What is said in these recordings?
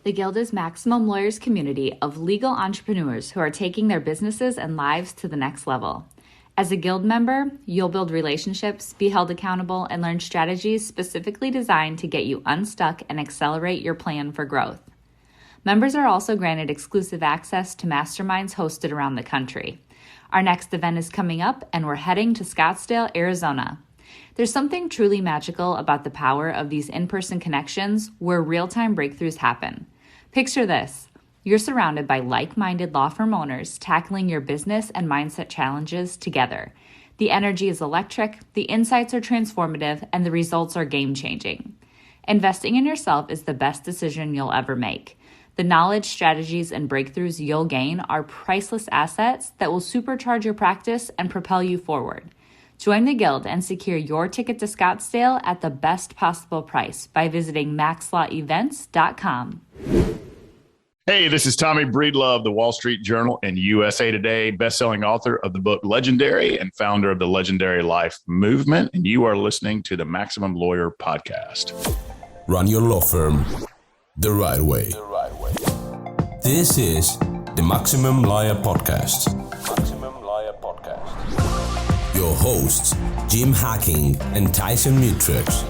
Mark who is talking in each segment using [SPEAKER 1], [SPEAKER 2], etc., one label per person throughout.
[SPEAKER 1] The Guild is Maximum Lawyers' community of legal entrepreneurs who are taking their businesses and lives to the next level. As a Guild member, you'll build relationships, be held accountable, and learn strategies specifically designed to get you unstuck and accelerate your plan for growth. Members are also granted exclusive access to masterminds hosted around the country. Our next event is coming up, and we're heading to Scottsdale, Arizona. There's something truly magical about the power of these in-person connections where real-time breakthroughs happen. Picture this. You're surrounded by like-minded law firm owners tackling your business and mindset challenges together. The energy is electric, the insights are transformative, and the results are game-changing. Investing in yourself is the best decision you'll ever make. The knowledge, strategies, and breakthroughs you'll gain are priceless assets that will supercharge your practice and propel you forward. Join the Guild and secure your ticket to Scottsdale at the best possible price by visiting maxlawevents.com.
[SPEAKER 2] Hey, this is Tommy Breedlove, the Wall Street Journal and USA Today best-selling author of the book Legendary and founder of the Legendary Life Movement. And you are listening to the Maximum Lawyer Podcast.
[SPEAKER 3] Run your law firm the right way. This is the Maximum Lawyer Podcast. Your hosts, Jim Hacking and Tyson Mutrux.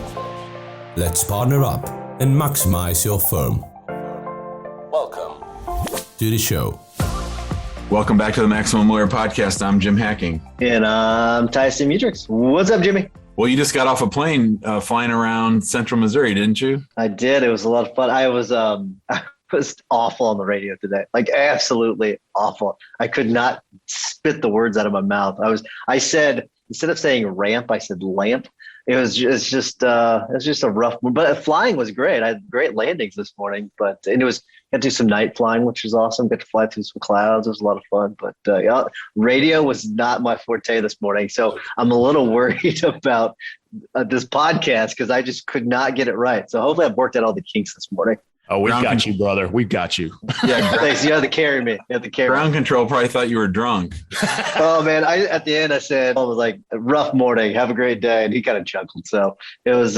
[SPEAKER 3] Let's partner up and maximize your firm. Welcome to the show.
[SPEAKER 4] Welcome back to the Maximum Lawyer Podcast. I'm Jim Hacking.
[SPEAKER 5] And I'm Tyson Mutrux. What's up, Jimmy?
[SPEAKER 4] Well, you just got off a plane flying around central Missouri, didn't you?
[SPEAKER 5] I did. It was a lot of fun. I was awful on the radio today. Like absolutely awful. I could not spit the words out of my mouth. I said, instead of saying ramp, I said lamp. It was just a rough one, but flying was great. I had great landings this morning, and it was, got to do some night flying, which was awesome. Got to fly through some clouds. It was a lot of fun, but yeah, radio was not my forte this morning. So I'm a little worried about this podcast because I just could not get it right. So hopefully I've worked out all the kinks this morning.
[SPEAKER 2] Oh, we've got you, brother. We've got you.
[SPEAKER 5] Yeah, thanks. You have to carry me.
[SPEAKER 4] Ground control probably thought you were drunk.
[SPEAKER 5] Oh man, at the end I said, I was like, rough morning. Have a great day, and he kind of chuckled. So it was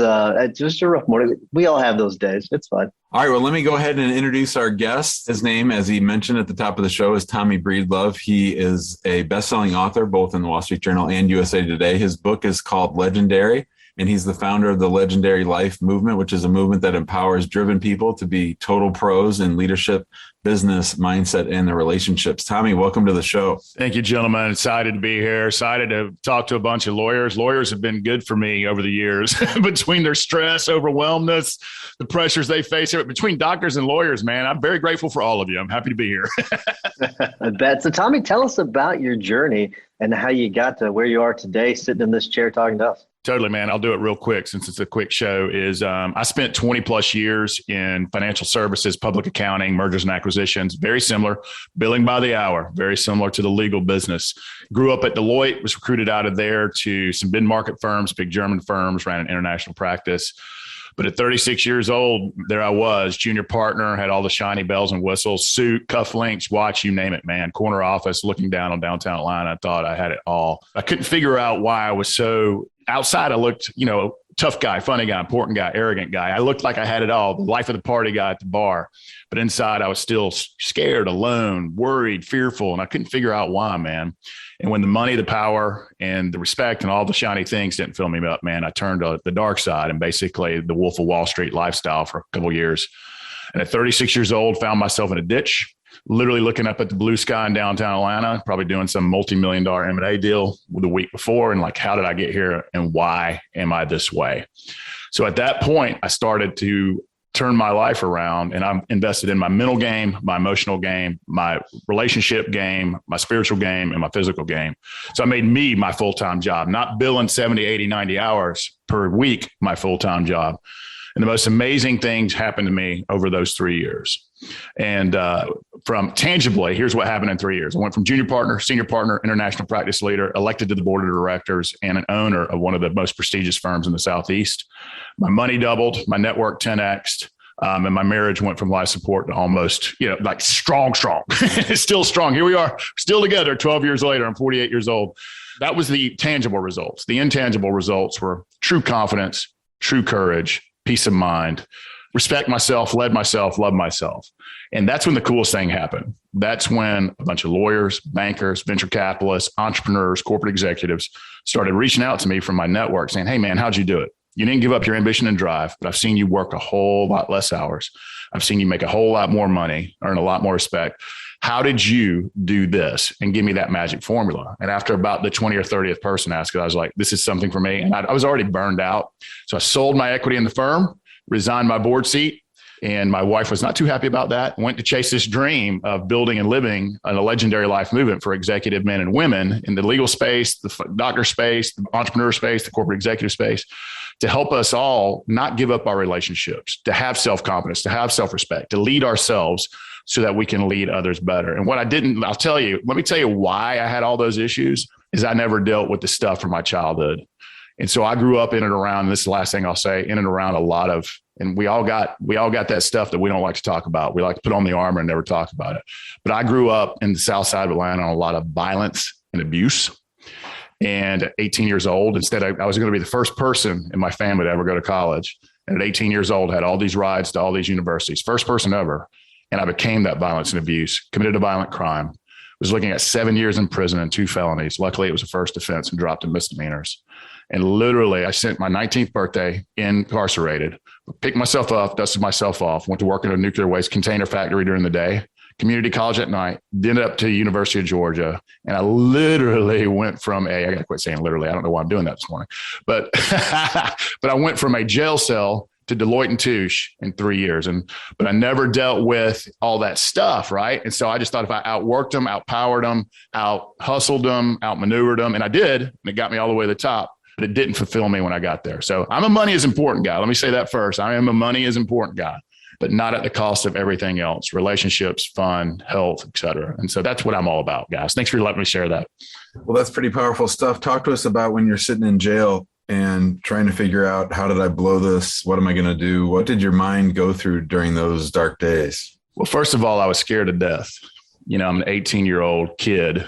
[SPEAKER 5] just a rough morning. We all have those days. It's fine.
[SPEAKER 4] All right. Well, let me go ahead and introduce our guest. His name, as he mentioned at the top of the show, is Tommy Breedlove. He is a best-selling author, both in the Wall Street Journal and USA Today. His book is called Legendary. And he's the founder of the Legendary Life Movement, which is a movement that empowers driven people to be total pros in leadership, business, mindset, and their relationships. Tommy, welcome to the show.
[SPEAKER 2] Thank you, gentlemen. Excited to be here. Excited to talk to a bunch of lawyers. Lawyers have been good for me over the years between their stress, overwhelmness, the pressures they face. Between doctors and lawyers, man, I'm very grateful for all of you. I'm happy to be here.
[SPEAKER 5] I bet. So, Tommy, tell us about your journey and how you got to where you are today, sitting in this chair talking to us.
[SPEAKER 2] Totally, man. I'll do it real quick since it's a quick show. I spent 20 plus years in financial services, public accounting, mergers and acquisitions, very similar, billing by the hour, very similar to the legal business. Grew up at Deloitte, was recruited out of there to some mid-market firms, big German firms, ran an international practice. But at 36 years old, there I was, junior partner, had all the shiny bells and whistles, suit, cufflinks, watch, you name it, man. Corner office, looking down on downtown Atlanta. I thought I had it all. I couldn't figure out why I was so outside. I looked, tough guy, funny guy, important guy, arrogant guy. I looked like I had it all, the life of the party guy at the bar. But inside, I was still scared, alone, worried, fearful, and I couldn't figure out why, man. And when the money, the power, and the respect and all the shiny things didn't fill me up, man, I turned to the dark side and basically the Wolf of Wall Street lifestyle for a couple of years. And at 36 years old, found myself in a ditch, literally looking up at the blue sky in downtown Atlanta, probably doing some multi-million-dollar M&A deal the week before. And like, how did I get here and why am I this way? So at that point, I started to turn my life around, and I'm invested in my mental game, my emotional game, my relationship game, my spiritual game, and my physical game. So I made me my full-time job, not billing 70, 80, 90 hours per week, my full-time job. And the most amazing things happened to me over those 3 years. And from tangibly, here's what happened in 3 years. I went from junior partner, senior partner, international practice leader, elected to the board of directors, and an owner of one of the most prestigious firms in the Southeast. My money doubled, my network 10x'd, and my marriage went from life support to almost, like strong. It's still strong. Here we are, still together 12 years later. I'm 48 years old. That was the tangible results. The intangible results were true confidence, true courage, peace of mind, respect myself, led myself, loved myself. And that's when the coolest thing happened. That's when a bunch of lawyers, bankers, venture capitalists, entrepreneurs, corporate executives started reaching out to me from my network saying, hey, man, how'd you do it? You didn't give up your ambition and drive, but I've seen you work a whole lot less hours. I've seen you make a whole lot more money, earn a lot more respect. How did you do this? And give me that magic formula. And after about the 20th or 30th person asked it, I was like, this is something for me. And I was already burned out. So I sold my equity in the firm, resigned my board seat. And my wife was not too happy about that. Went to chase this dream of building and living a legendary life movement for executive men and women in the legal space, the doctor space, the entrepreneur space, the corporate executive space, to help us all not give up our relationships, to have self-confidence, to have self-respect, to lead ourselves so that we can lead others better. And what I didn't, let me tell you why I had all those issues is I never dealt with the stuff from my childhood. And so I grew up in and around, this is the last thing I'll say, in and around a lot of, and we all got that stuff that we don't like to talk about. We like to put on the armor and never talk about it. But I grew up in the South Side of Atlanta on a lot of violence and abuse. And at 18 years old, instead, I was going to be the first person in my family to ever go to college. And at 18 years old, had all these rides to all these universities, first person ever. And I became that violence and abuse, committed a violent crime, was looking at 7 years in prison and 2 felonies. Luckily, it was a first offense and dropped to misdemeanors. And literally, I spent my 19th birthday incarcerated, picked myself up, dusted myself off, went to work in a nuclear waste container factory during the day, community college at night, ended up to University of Georgia. And I literally went from I got to quit saying literally. I don't know why I'm doing that this morning, but, but I went from a jail cell to Deloitte and Touche in 3 years. But I never dealt with all that stuff. Right. And so I just thought if I outworked them, outpowered them, out hustled them, outmaneuvered them, and I did, and it got me all the way to the top. But it didn't fulfill me when I got there. So I'm a money is important guy. Let me say that first. I am a money is important guy, but not at the cost of everything else, relationships, fun, health, et cetera. And so that's what I'm all about, guys. Thanks for letting me share that.
[SPEAKER 4] Well, that's pretty powerful stuff. Talk to us about when you're sitting in jail and trying to figure out, how did I blow this? What am I going to do? What did your mind go through during those dark days?
[SPEAKER 2] Well, first of all, I was scared to death. I'm an 18-year-old kid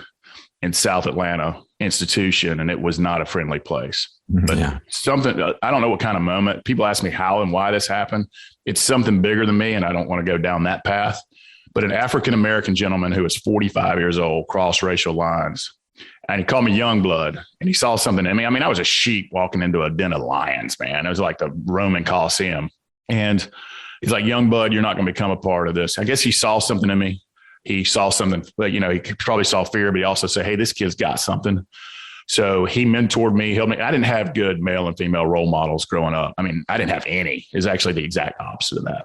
[SPEAKER 2] in South Atlanta institution, and it was not a friendly place. But something, I don't know what kind of moment. People ask me how and why this happened. It's something bigger than me, and I don't want to go down that path. But an African-American gentleman who was 45 years old crossed racial lines, and he called me young blood, and he saw something in me. I mean, I was a sheep walking into a den of lions, man. It was like the Roman Coliseum. And he's like, young blood, you're not going to become a part of this. I guess he saw something in me. He saw something, he probably saw fear, but he also said, hey, this kid's got something. So he mentored me, helped me. I didn't have good male and female role models growing up. I mean, I didn't have any. It's actually the exact opposite of that.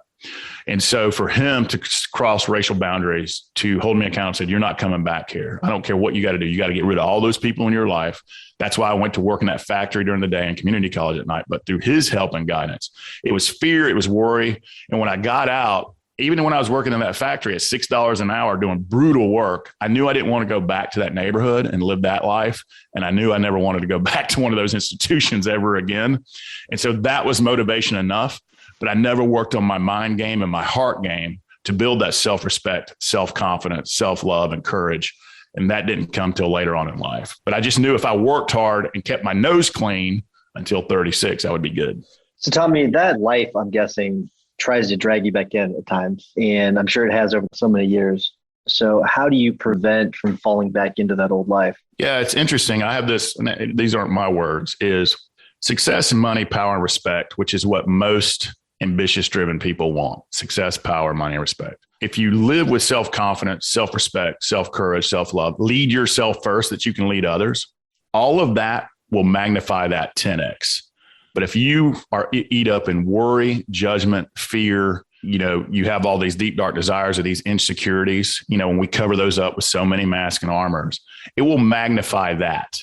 [SPEAKER 2] And so for him to cross racial boundaries, to hold me accountable, said, you're not coming back here. I don't care what you got to do. You got to get rid of all those people in your life. That's why I went to work in that factory during the day and community college at night. But through his help and guidance, it was fear, it was worry. And when I got out, even when I was working in that factory at $6 an hour doing brutal work, I knew I didn't want to go back to that neighborhood and live that life. And I knew I never wanted to go back to one of those institutions ever again. And so that was motivation enough. But I never worked on my mind game and my heart game to build that self-respect, self-confidence, self-love, and courage. And that didn't come till later on in life. But I just knew if I worked hard and kept my nose clean until 36, I would be good.
[SPEAKER 5] So Tommy, that life, I'm guessing, tries to drag you back in at times. And I'm sure it has over so many years. So how do you prevent from falling back into that old life?
[SPEAKER 2] Yeah, it's interesting. I have this, and these aren't my words, is success and money, power and respect, which is what most ambitious driven people want. Success, power, money, and respect. If you live with self-confidence, self-respect, self-courage, self-love, lead yourself first that you can lead others, all of that will magnify that 10x. But if you are eat up in worry, judgment, fear, you have all these deep, dark desires or these insecurities, when we cover those up with so many masks and armors, it will magnify that.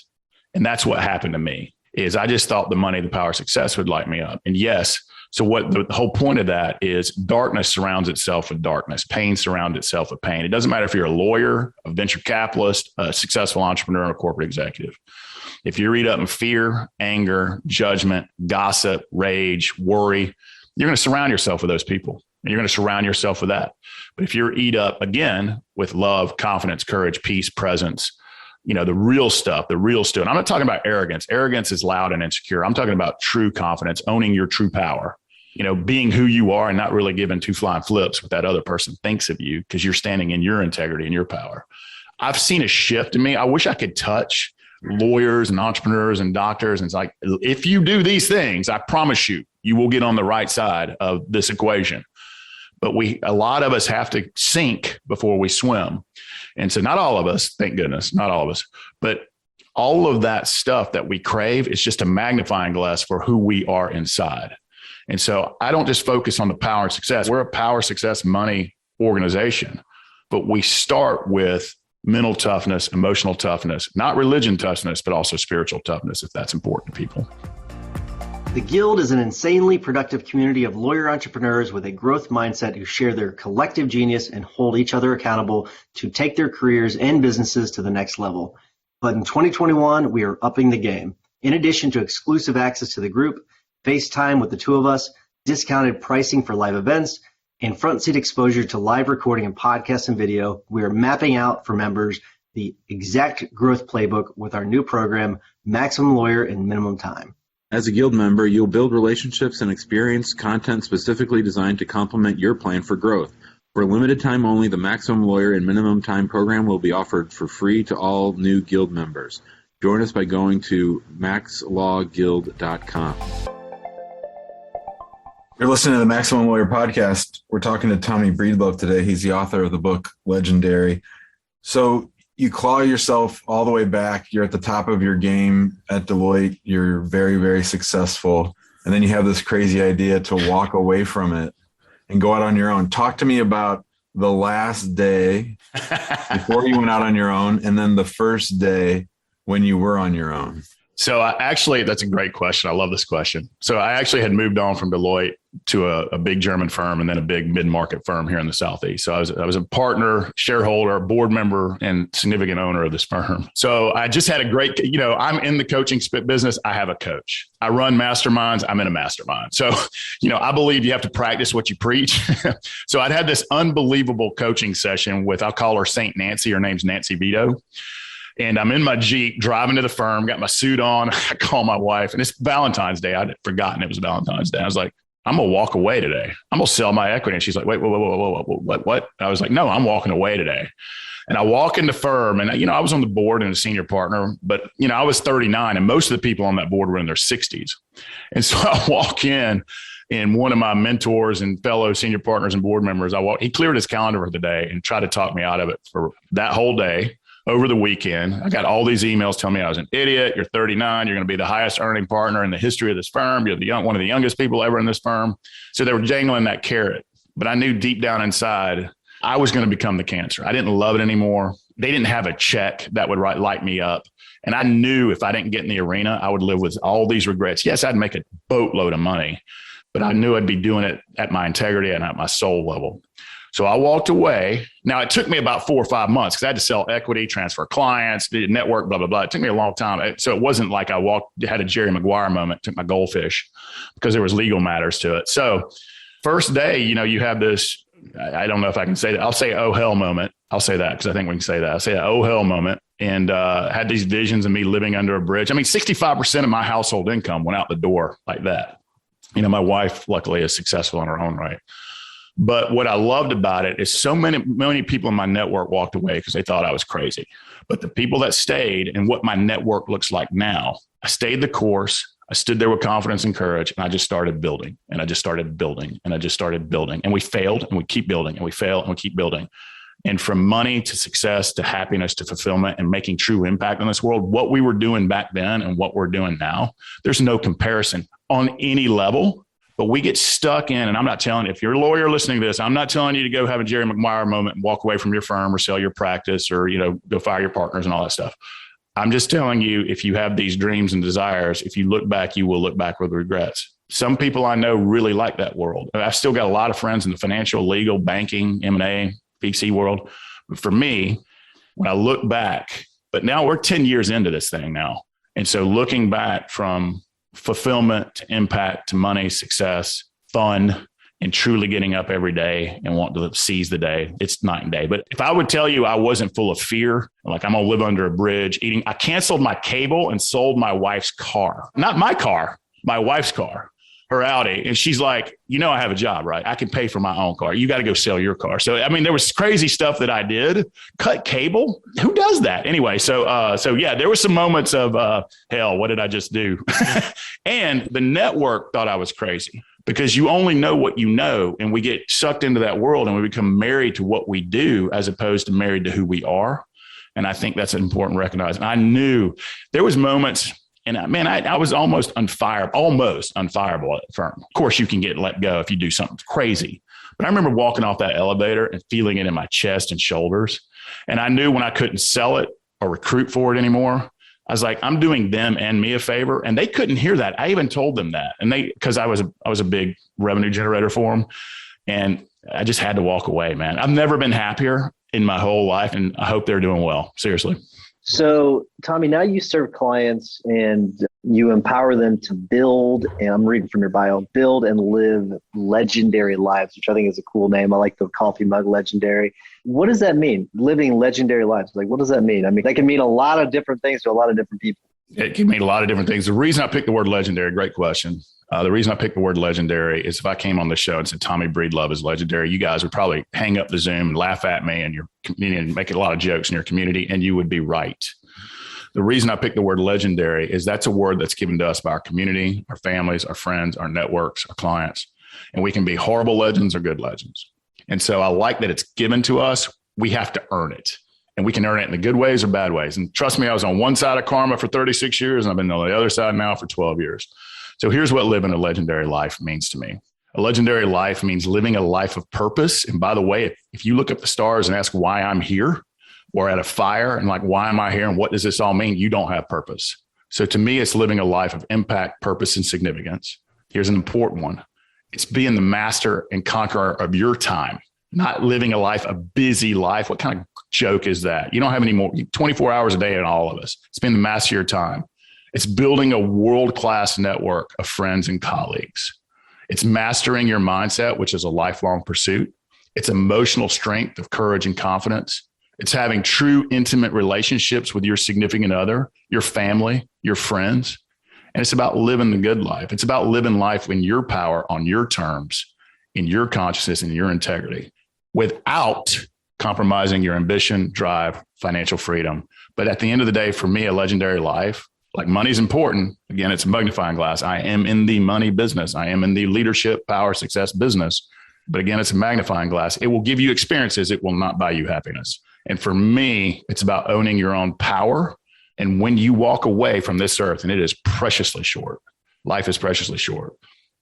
[SPEAKER 2] And that's what happened to me is I just thought the money, the power, success would light me up. And yes. So what the whole point of that is darkness surrounds itself with darkness. Pain surrounds itself with pain. It doesn't matter if you're a lawyer, a venture capitalist, a successful entrepreneur, or a corporate executive. If you eat up in fear, anger, judgment, gossip, rage, worry, you're going to surround yourself with those people. And you're going to surround yourself with that. But if you're eat up again with love, confidence, courage, peace, presence, the real stuff, the real stuff. And I'm not talking about arrogance. Arrogance is loud and insecure. I'm talking about true confidence, owning your true power. being who you are and not really giving two flying flips what that other person thinks of you because you're standing in your integrity and your power. I've seen a shift in me. I wish I could touch lawyers and entrepreneurs and doctors. And it's like, if you do these things, I promise you, you will get on the right side of this equation. But a lot of us have to sink before we swim. And so not all of us, thank goodness, not all of us, but all of that stuff that we crave is just a magnifying glass for who we are inside. And so I don't just focus on the power and success. We're a power, success, money organization, but we start with mental toughness, emotional toughness, not religion toughness, but also spiritual toughness, if that's important to people.
[SPEAKER 5] The Guild is an insanely productive community of lawyer entrepreneurs with a growth mindset who share their collective genius and hold each other accountable to take their careers and businesses to the next level. But in 2021, we are upping the game. In addition to exclusive access to the group, FaceTime with the two of us, discounted pricing for live events, and front seat exposure to live recording and podcasts and video, we are mapping out for members the exact growth playbook with our new program, Maximum Lawyer in Minimum Time.
[SPEAKER 4] As a Guild member, you'll build relationships and experience content specifically designed to complement your plan for growth. For a limited time only, the Maximum Lawyer in Minimum Time program will be offered for free to all new Guild members. Join us by going to maxlawguild.com. You're listening to the Maximum Lawyer podcast. We're talking to Tommy Breedlove today. He's the author of the book, Legendary. So you claw yourself all the way back. You're at the top of your game at Deloitte. You're very, very successful. And then you have this crazy idea to walk away from it and go out on your own. Talk to me about the last day before you went out on your own and then the first day when you were on your own.
[SPEAKER 2] So that's a great question. I love this question. So I actually had moved on from Deloitte to a big German firm and then a big mid-market firm here in the Southeast. So I was a partner, shareholder, board member, and significant owner of this firm. So I just had a great, I'm in the coaching business. I have a coach. I run masterminds. I'm in a mastermind. So, I believe you have to practice what you preach. So I'd had this unbelievable coaching session with, I'll call her Saint Nancy. Her name's Nancy Vito. And I'm in my Jeep driving to the firm, got my suit on. I call my wife and it's Valentine's Day. I'd forgotten it was Valentine's Day. I was like, I'm going to walk away today. I'm going to sell my equity. And she's like, wait, what? I was like, no, I'm walking away today. And I walk in the firm and, I was on the board and a senior partner, but, I was 39 and most of the people on that board were in their 60s. And so I walk in and one of my mentors and fellow senior partners and board members, he cleared his calendar for the day and tried to talk me out of it for that whole day. Over the weekend, I got all these emails telling me I was an idiot. You're 39. You're going to be the highest earning partner in the history of this firm. You're one of the youngest people ever in this firm. So they were jangling that carrot. But I knew deep down inside, I was going to become the cancer. I didn't love it anymore. They didn't have a check that would light me up. And I knew if I didn't get in the arena, I would live with all these regrets. Yes, I'd make a boatload of money, but I knew I'd be doing it at my integrity and at my soul level. So I walked away. Now, it took me about 4 or 5 months because I had to sell equity, transfer clients, did network, blah, blah, blah. It took me a long time. So it wasn't like I had a Jerry Maguire moment, took my goldfish because there was legal matters to it. So first day, you have this, I don't know if I can say that. I'll say, oh, hell moment. I'll say that because I think we can say that. I'll say that, oh, hell moment. And had these visions of me living under a bridge. 65% of my household income went out the door like that. My wife, luckily, is successful in her own right. But what I loved about it is so many people in my network walked away because they thought I was crazy. But the people that stayed and what my network looks like now, I stayed the course. I stood there with confidence and courage, and I just started building, and I just started building, and I just started building. And we failed, and we keep building, and we fail, and we keep building. And from money to success to happiness to fulfillment and making true impact on this world, what we were doing back then and what we're doing now, there's no comparison on any level. But we get stuck in, and I'm not telling, if you're a lawyer listening to this, I'm not telling you to go have a Jerry Maguire moment and walk away from your firm or sell your practice or, go fire your partners and all that stuff. I'm just telling you, if you have these dreams and desires, if you look back, you will look back with regrets. Some people I know really like that world. I've still got a lot of friends in the financial, legal, banking, M&A, VC world. But for me, when I look back, but now we're 10 years into this thing now. And so looking back from fulfillment to impact to money, success, fun, and truly getting up every day and want to seize the day, it's night and day. But if I would tell you I wasn't full of fear, like I'm going to live under a bridge, I canceled my cable and sold my wife's car. Not my car, my wife's car. her Audi. And she's like, I have a job, right? I can pay for my own car. You got to go sell your car. So, I mean, there was crazy stuff that I did. Cut cable. Who does that? Anyway, so yeah, there were some moments of, hell, what did I just do? And the network thought I was crazy because you only know what you know. And we get sucked into that world and we become married to what we do as opposed to married to who we are. And I think that's important to recognize. And I knew there was moments. And man, I was almost unfireable at the firm. Of course, you can get let go if you do something crazy. But I remember walking off that elevator and feeling it in my chest and shoulders. And I knew when I couldn't sell it or recruit for it anymore, I was like, I'm doing them and me a favor. And they couldn't hear that. I even told them that. And because I was a big revenue generator for them. And I just had to walk away, man. I've never been happier in my whole life. And I hope they're doing well. Seriously.
[SPEAKER 5] So, Tommy, now you serve clients and you empower them to build, and I'm reading from your bio, build and live legendary lives, which I think is a cool name. I like the coffee mug legendary. What does that mean? Living legendary lives. Like, what does that mean? I mean, that can mean a lot of different things to a lot of different people.
[SPEAKER 2] It can mean a lot of different things. The reason I picked the word legendary, great question. The reason I picked the word legendary is if I came on the show and said Tommy Breedlove is legendary, you guys would probably hang up the Zoom and laugh at me and your community and make a lot of jokes in your community, and you would be right. The reason I picked the word legendary is that's a word that's given to us by our community, our families, our friends, our networks, our clients, and we can be horrible legends or good legends. And so I like that it's given to us. We have to earn it. And we can earn it in the good ways or bad ways. And trust me, I was on one side of karma for 36 years, and I've been on the other side now for 12 years. So here's what living a legendary life means to me. A legendary life means living a life of purpose. And by the way, if you look up the stars and ask why I'm here, or at a fire and like, why am I here? And what does this all mean? You don't have purpose. So to me, it's living a life of impact, purpose, and significance. Here's an important one. It's being the master and conqueror of your time, not living a busy life. What kind of joke is that? You don't have any more 24 hours a day in all of us. It's being the master of your time. It's building a world-class network of friends and colleagues. It's mastering your mindset, which is a lifelong pursuit. It's emotional strength of courage and confidence. It's having true intimate relationships with your significant other, your family, your friends. And it's about living the good life. It's about living life in your power, on your terms, in your consciousness and your integrity, without compromising your ambition, drive, financial freedom. But at the end of the day, for me, a legendary life, like money's important. Again, it's a magnifying glass. I am in the money business. I am in the leadership, power, success business. But again, it's a magnifying glass. It will give you experiences. It will not buy you happiness. And for me, it's about owning your own power. And when you walk away from this earth, and it is preciously short, life is preciously short,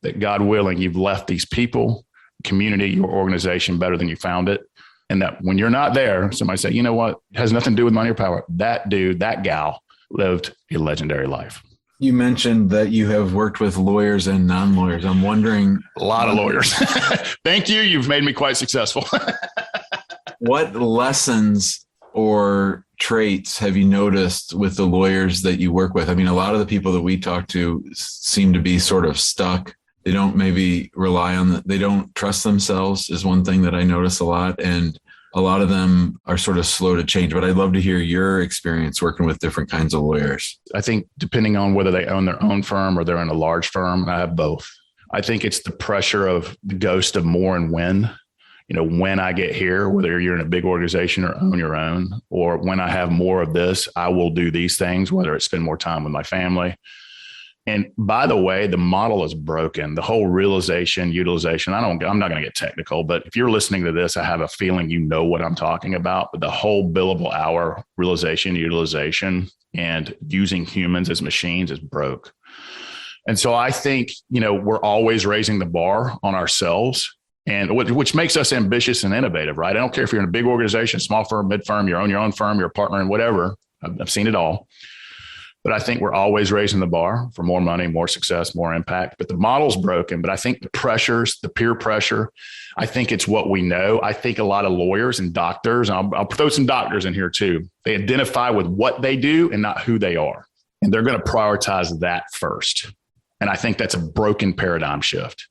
[SPEAKER 2] that God willing, you've left these people, community, your organization better than you found it. And that when you're not there, somebody say, you know what, it has nothing to do with money or power. That dude, that gal lived a legendary life.
[SPEAKER 4] You mentioned that you have worked with lawyers and non-lawyers. I'm wondering.
[SPEAKER 2] A lot of lawyers. Thank you. You've made me quite successful.
[SPEAKER 4] What lessons or traits have you noticed with the lawyers that you work with? I mean, a lot of the people that we talk to seem to be sort of stuck. They don't maybe rely on they don't trust themselves is one thing that I notice a lot. And a lot of them are sort of slow to change, but I'd love to hear your experience working with different kinds of lawyers.
[SPEAKER 2] I think depending on whether they own their own firm or they're in a large firm, I have both. I think it's the pressure of the ghost of more and when. You know, when I get here, whether you're in a big organization or own your own, or when I have more of this, I will do these things, whether it's spend more time with my family. And by the way, the model is broken. The whole realization, utilization, I'm not going to get technical, but if you're listening to this, I have a feeling you know what I'm talking about. But the whole billable hour realization, utilization, and using humans as machines is broke. And so I think, you know, we're always raising the bar on ourselves. And which makes us ambitious and innovative, right? I don't care if you're in a big organization, small firm, mid firm, you own your own firm, you're a partner in whatever. I've seen it all. But I think we're always raising the bar for more money, more success, more impact. But the model's broken. But I think the pressures, the peer pressure, I think it's what we know. I think a lot of lawyers and doctors, and I'll throw some doctors in here too, they identify with what they do and not who they are. And they're going to prioritize that first. And I think that's a broken paradigm shift.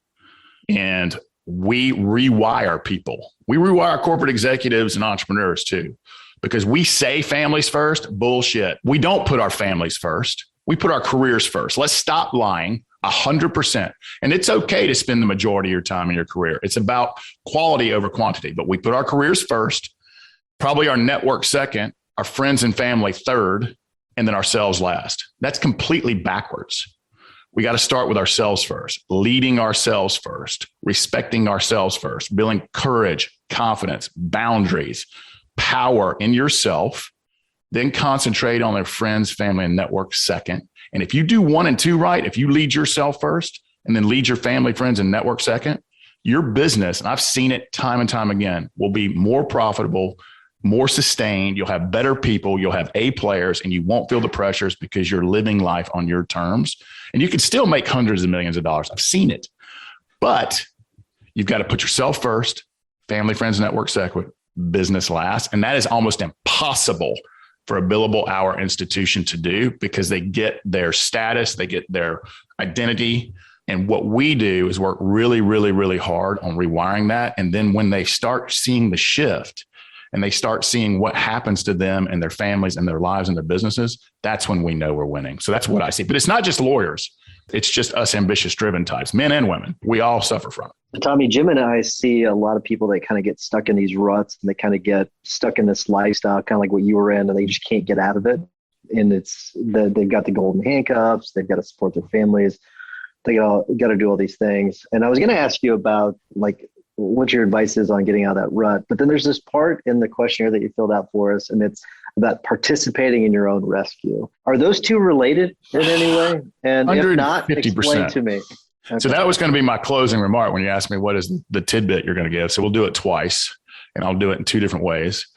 [SPEAKER 2] And we rewire people. We rewire corporate executives and entrepreneurs too, because we say families first. Bullshit. We don't put our families first. We put our careers first. Let's stop lying. 100%. And it's okay to spend the majority of your time in your career. It's about quality over quantity, but we put our careers first, probably our network second, our friends and family third, and then ourselves last. That's completely backwards. We got to start with ourselves first, leading ourselves first, respecting ourselves first, building courage, confidence, boundaries, power in yourself, then concentrate on their friends, family, and network second. And if you do 1 and 2 right, if you lead yourself first and then lead your family, friends, and network second, your business, and I've seen it time and time again, will be more profitable, more sustained. You'll have better people. You'll have A players, and you won't feel the pressures because you're living life on your terms. And you can still make hundreds of millions of dollars. I've seen it, but you've got to put yourself first, family, friends, network second, business last. And that is almost impossible for a billable hour institution to do because they get their status, they get their identity. And what we do is work really, really, really hard on rewiring that. And then when they start seeing the shift and they start seeing what happens to them and their families and their lives and their businesses, that's when we know we're winning. So that's what I see. But it's not just lawyers. It's just us ambitious, driven types, men and women. We all suffer from it.
[SPEAKER 5] Tommy, Jim and I see a lot of people that kind of get stuck in these ruts and they kind of get stuck in this lifestyle, kind of like what you were in, and they just can't get out of it. And they've got the golden handcuffs. They've got to support their families. They got to do all these things. And I was going to ask you about what your advice is on getting out of that rut. But then there's this part in the questionnaire that you filled out for us, and it's about participating in your own rescue. Are those two related in any way? And if not, explain to me. Okay.
[SPEAKER 2] So that was going to be my closing remark when you asked me what is the tidbit you're going to give. So we'll do it twice, and I'll do it in 2 different ways.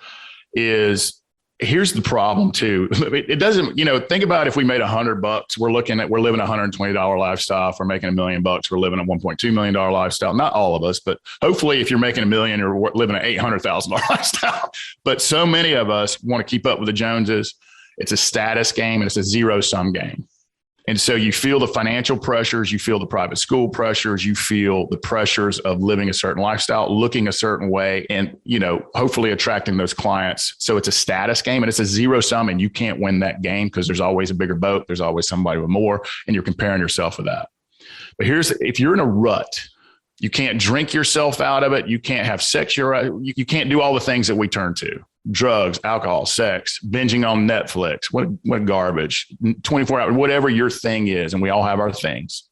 [SPEAKER 2] Here's the problem too. It doesn't, think about if we made $100, we're living a $120 lifestyle. If we're making $1 million, we're living a $1.2 million lifestyle. Not all of us, but hopefully if you're making $1 million, you're living an $800,000 lifestyle. But so many of us want to keep up with the Joneses. It's a status game and it's a zero-sum game. And so you feel the financial pressures, you feel the private school pressures, you feel the pressures of living a certain lifestyle, looking a certain way, and, hopefully attracting those clients. So it's a status game and it's a zero sum, and you can't win that game because there's always a bigger boat. There's always somebody with more, and you're comparing yourself with that. But if you're in a rut, you can't drink yourself out of it. You can't have sex. You can't do all the things that we turn to. Drugs, alcohol, sex, binging on Netflix, what garbage, 24 hours, whatever your thing is. And we all have our things.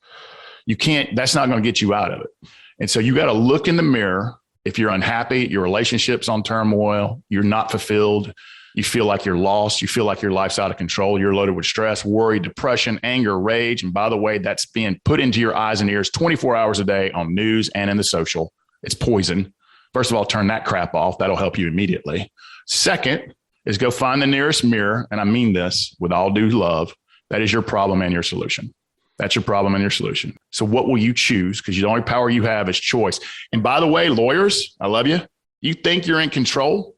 [SPEAKER 2] That's not going to get you out of it. And so you got to look in the mirror. If you're unhappy, your relationship's on turmoil, you're not fulfilled, you feel like you're lost, you feel like your life's out of control, you're loaded with stress, worry, depression, anger, rage. And by the way, that's being put into your eyes and ears 24 hours a day on news and in the social. It's poison. First of all, turn that crap off. That'll help you immediately. Second is go find the nearest mirror. And I mean this with all due love. That is your problem and your solution. That's your problem and your solution. So what will you choose? Because the only power you have is choice. And by the way, lawyers, I love you. You think you're in control?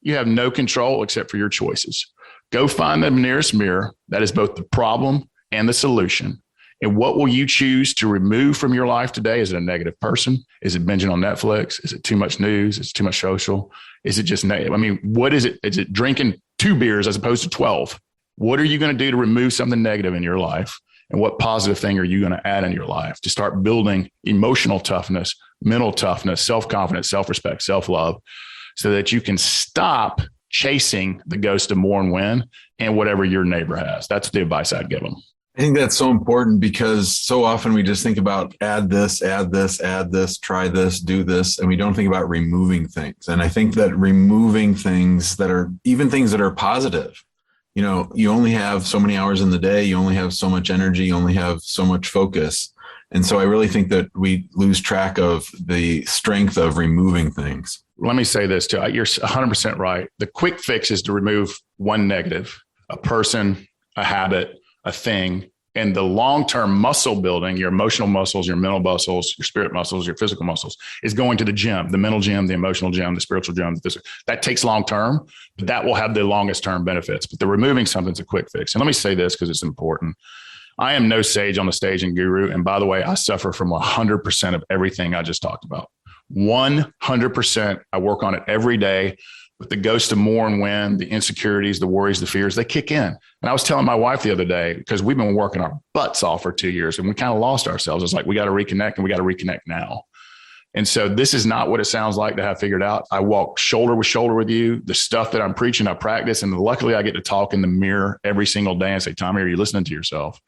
[SPEAKER 2] You have no control except for your choices. Go find the nearest mirror. That is both the problem and the solution. And what will you choose to remove from your life today? Is it a negative person? Is it binging on Netflix? Is it too much news? Is it too much social? Is it just negative? What is it? Is it drinking 2 beers as opposed to 12? What are you going to do to remove something negative in your life? And what positive thing are you going to add in your life to start building emotional toughness, mental toughness, self-confidence, self-respect, self-love, so that you can stop chasing the ghost of more and win and whatever your neighbor has? That's the advice I'd give them.
[SPEAKER 4] I think that's so important because so often we just think about add this, try this, do this, and we don't think about removing things. And I think that removing things that are even things that are positive, you only have so many hours in the day, you only have so much energy, you only have so much focus. And so I really think that we lose track of the strength of removing things.
[SPEAKER 2] Let me say this too. You're 100% right. The quick fix is to remove one negative, a person, a habit, a thing. And the long-term muscle building, your emotional muscles, your mental muscles, your spirit muscles, your physical muscles, is going to the gym, the mental gym, the emotional gym, the spiritual gym. That takes long-term, but that will have the longest-term benefits. But the removing something's a quick fix. And let me say this because it's important. I am no sage on the stage and guru. And by the way, I suffer from 100% of everything I just talked about. 100%. I work on it every day But the ghost of more and when, the insecurities, the worries, the fears, they kick in. And I was telling my wife the other day, because we've been working our butts off for 2 years and we kind of lost ourselves. It's like, we got to reconnect and we got to reconnect now. And so this is not what it sounds like to have figured out. I walk shoulder with you. The stuff that I'm preaching, I practice. And luckily I get to talk in the mirror every single day and say, Tommy, are you listening to yourself?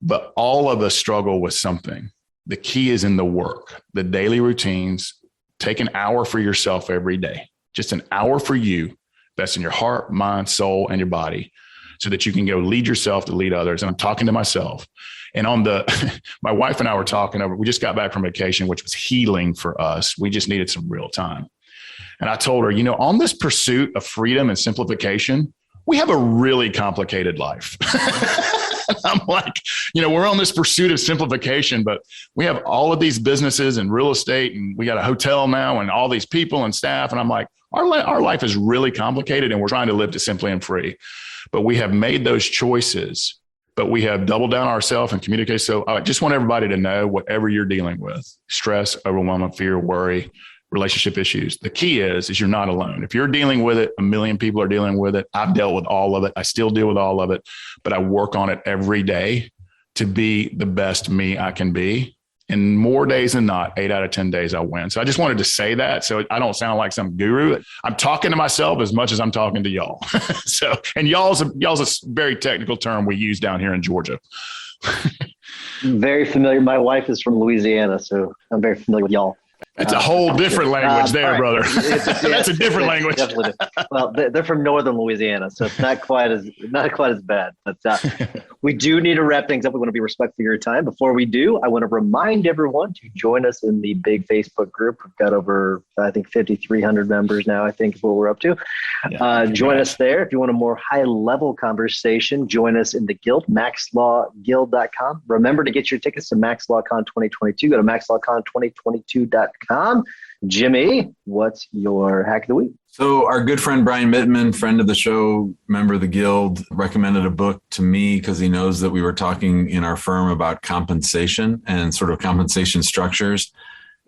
[SPEAKER 2] But all of us struggle with something. The key is in the work, the daily routines. Take an hour for yourself every day. Just an hour for you. That's in your heart, mind, soul, and your body, so that you can go lead yourself to lead others. And I'm talking to myself. And my wife and I were talking over, we just got back from vacation, which was healing for us. We just needed some real time. And I told her, on this pursuit of freedom and simplification, we have a really complicated life. I'm like, we're on this pursuit of simplification, but we have all of these businesses and real estate, and we got a hotel now and all these people and staff. And I'm like, our life is really complicated and we're trying to live to simply and free. But we have made those choices, but we have doubled down ourselves and communicated. So I just want everybody to know, whatever you're dealing with, stress, overwhelmment, fear, worry, relationship issues, the key is you're not alone. If you're dealing with it, 1 million people are dealing with it. I've dealt with all of it. I still deal with all of it, but I work on it every day to be the best me I can be. And more days than not, 8 out of 10 days I win. So I just wanted to say that, so I don't sound like some guru. I'm talking to myself as much as I'm talking to y'all. And y'all's a very technical term we use down here in Georgia.
[SPEAKER 5] Very familiar. My wife is from Louisiana, so I'm very familiar with y'all.
[SPEAKER 2] It's a whole different language there, right, brother. That's a different language.
[SPEAKER 5] Definitely. Well, they're from northern Louisiana, so it's not quite as bad. But we do need to wrap things up. We want to be respectful of your time. Before we do, I want to remind everyone to join us in the big Facebook group. We've got over, I think, 5,300 members now, I think is what we're up to. Join us there. If you want a more high-level conversation, join us in the Guild, maxlawguild.com. Remember to get your tickets to MaxLawCon 2022. Go to maxlawcon2022.com. Jimmy, what's your hack of the week?
[SPEAKER 4] So our good friend Brian Mittman, friend of the show, member of the Guild, recommended a book to me because he knows that we were talking in our firm about compensation and sort of compensation structures.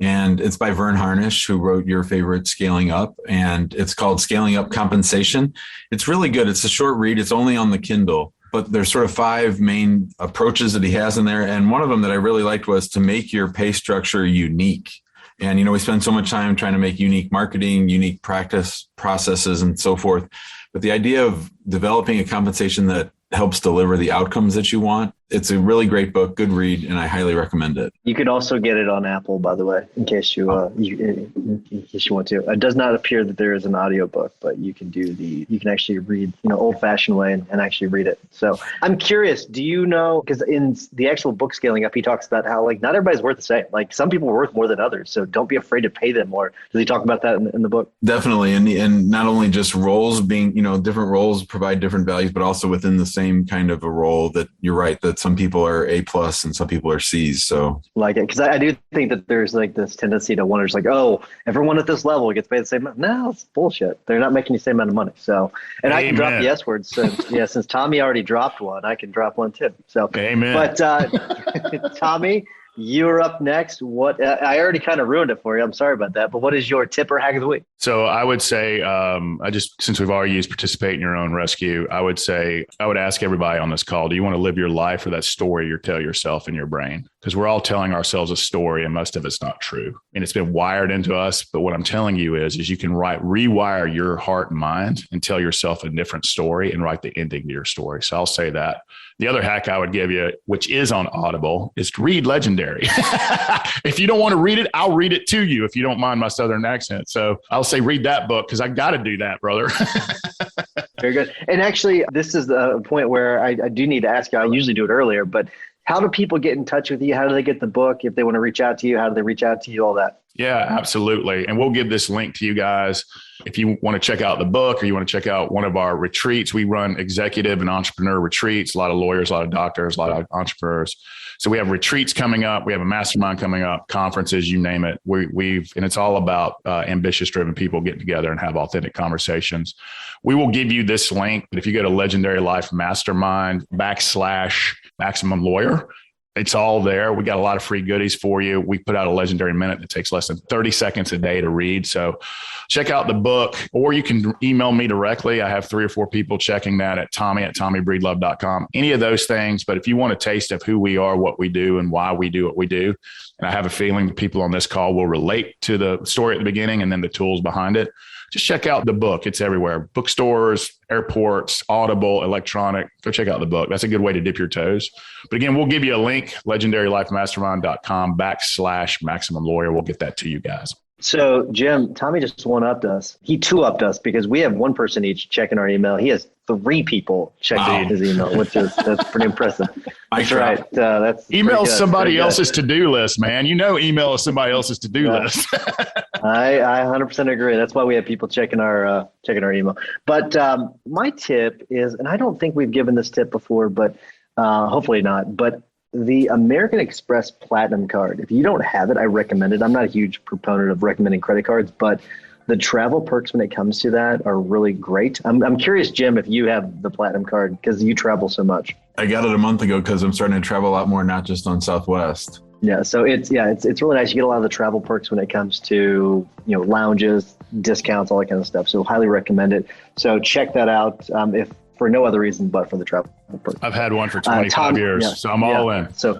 [SPEAKER 4] And it's by Vern Harnish, who wrote your favorite Scaling Up. And it's called Scaling Up Compensation. It's really good. It's a short read. It's only on the Kindle. But there's sort of 5 main approaches that he has in there. And one of them that I really liked was to make your pay structure unique. And, we spend so much time trying to make unique marketing, unique practice processes and so forth. But the idea of developing a compensation that helps deliver the outcomes that you want, it's a really great book, good read, and I highly recommend it.
[SPEAKER 5] You could also get it on Apple, by the way, in case you want to. It does not appear that there is an audiobook, but you can actually read, old-fashioned way and actually read it. So I'm curious, do you know, because in the actual book Scaling Up, he talks about how not everybody's worth the same. Some people are worth more than others, so don't be afraid to pay them more. Does he talk about that in the book?
[SPEAKER 4] Definitely, and not only just roles being, different roles provide different values, but also within the same kind of a role that you're right, that some people are A+ and some people are C's. So
[SPEAKER 5] like it, because I do think that there's this tendency to wonder, oh, everyone at this level gets paid the same amount. No, it's bullshit. They're not making the same amount of money. So, and Amen. I can drop the S word. Since Tommy already dropped one, I can drop one too. So,
[SPEAKER 2] Amen.
[SPEAKER 5] But Tommy, you're up next. What I already kind of ruined it for you. I'm sorry about that. But what is your tip or hack of the week?
[SPEAKER 2] So I would say, since we've already used participate in your own rescue, I would ask everybody on this call, do you want to live your life or that story you tell yourself in your brain? Because we're all telling ourselves a story and most of it's not true. And it's been wired into us. But what I'm telling you is you can rewire your heart and mind and tell yourself a different story and write the ending to your story. So I'll say that. The other hack I would give you, which is on Audible, is to read Legendary. If you don't want to read it, I'll read it to you if you don't mind my Southern accent. So I'll say read that book because I got to do that, brother.
[SPEAKER 5] Very good. And actually, this is the point where I do need to ask you. I usually do it earlier, but how do people get in touch with you? How do they get the book? If they want to reach out to you, how do they reach out to you? All that.
[SPEAKER 2] Yeah, absolutely. And we'll give this link to you guys. If you want to check out the book or you want to check out one of our retreats, we run executive and entrepreneur retreats, a lot of lawyers, a lot of doctors, a lot of entrepreneurs. So we have retreats coming up. We have a mastermind coming up, conferences, you name it. And it's all about ambitious driven people getting together and have authentic conversations. We will give you this link. But if you go to Legendary Life Mastermind /Maximum Lawyer, It's all there. We got a lot of free goodies for you. We put out a legendary minute that takes less than 30 seconds a day to read. So check out the book, or you can email me directly. I have 3 or 4 people checking that at Tommy@TommyBreedlove.com. Any of those things. But if you want a taste of who we are, what we do, and why we do what we do, and I have a feeling the people on this call will relate to the story at the beginning and then the tools behind it, just check out the book. It's everywhere. Bookstores, airports, Audible, electronic. Go check out the book. That's a good way to dip your toes. But again, we'll give you a link, legendarylifemastermind.com/maximum lawyer. We'll get that to you guys.
[SPEAKER 5] So, Jim, Tommy just one-upped us. He two-upped us because we have one person each checking our email. He has 3 people checking his email, that's pretty impressive. That's right. That's
[SPEAKER 2] email is somebody else's to-do list, man. Email is somebody else's to-do list.
[SPEAKER 5] I 100% agree. That's why we have people checking our email. But my tip is, and I don't think we've given this tip before, but hopefully not, but the American Express Platinum card. If you don't have it, I recommend it. I'm not a huge proponent of recommending credit cards, but the travel perks when it comes to that are really great. I'm curious, Jim, if you have the Platinum card because you travel so much.
[SPEAKER 4] I got it a month ago because I'm starting to travel a lot more, not just on Southwest.
[SPEAKER 5] Yeah, so it's really nice. You get a lot of the travel perks when it comes to lounges, discounts, all that kind of stuff. So highly recommend it. So check that out. If for no other reason but for the travel perks.
[SPEAKER 2] I've had one for 25 years, so I'm all in.
[SPEAKER 5] So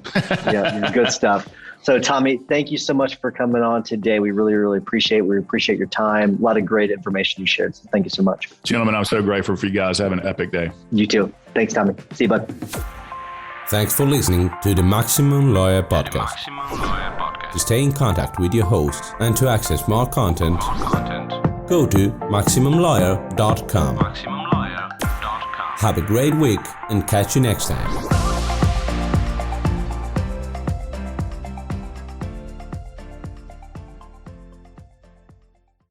[SPEAKER 5] good stuff. So Tommy, thank you so much for coming on today. We really, really appreciate it. We appreciate your time. A lot of great information you shared. So thank you so much.
[SPEAKER 2] Gentlemen, I'm so grateful for you guys. Have an epic day.
[SPEAKER 5] You too. Thanks, Tommy. See you, bud.
[SPEAKER 3] Thanks for listening to the Maximum Lawyer Podcast. To stay in contact with your hosts and to access more content, go to MaximumLawyer.com. Have a great week and catch you next time.